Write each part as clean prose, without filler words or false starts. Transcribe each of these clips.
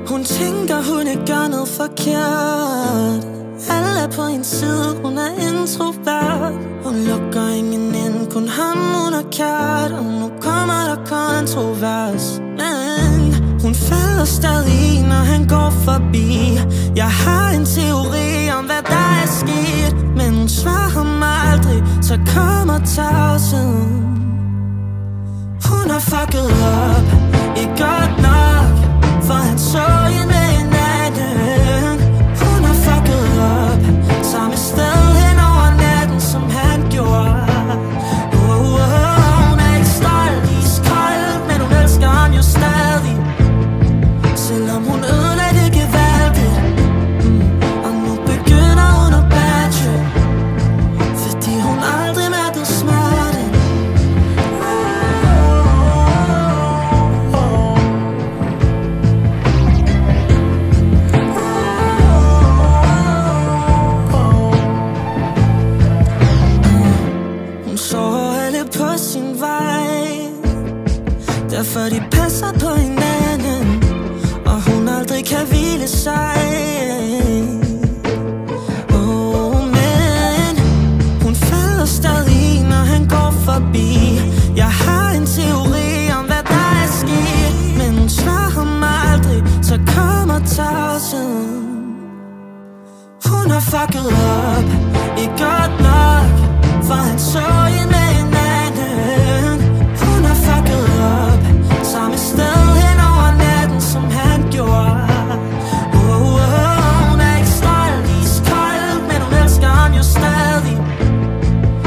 Hun tænker, hun ikke gør noget forkert. Alle er på en side, hun er introvert. Hun lukker ingen ind, kun ham hun er kært. Og nu kommer der kontrovers. Men hun falder stadig, når han går forbi. Jeg har en teori om, hvad der er sket, men hun svarer ham aldrig, så kommer tavsheden. Hun har fucket op, ikke godt nok, for han så hende med en anden. Hun har fucket op, samme sted hen over natten, som han gjorde. Hun er ikke stolt, iskold, men hun elsker ham jo stadig, selvom hun ødelagde det gevaldigt. Og nu begynder hun at badge, fordi hun aldrig mere blev smarte. Hun sover alle på sin vej, derfor de passer på hinanden, og hun aldrig kan hvile sig. Men hun falder stadig, når han går forbi. Jeg har en teori om, hvad der er sket, men hun svarer ham aldrig, så kommer tavsheden. Hun har fucket op, ikke godt nok, for han så hende med en anden. Hun har fucket op, samme sted hen over natten, som han gjorde. Hun er ikke stolt, iskold, men hun elsker ham jo stadig,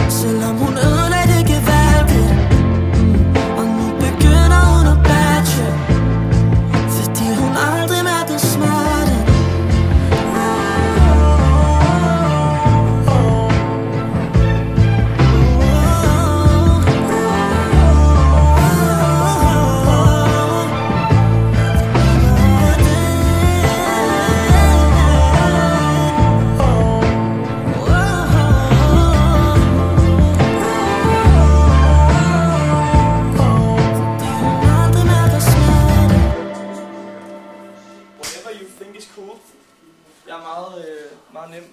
selvom hun ødelagde det gevaldigt. Og nu begynder hun at badge, fordi hun aldrig mere blev smarte. Whatever you think is cool. Jeg er meget nem.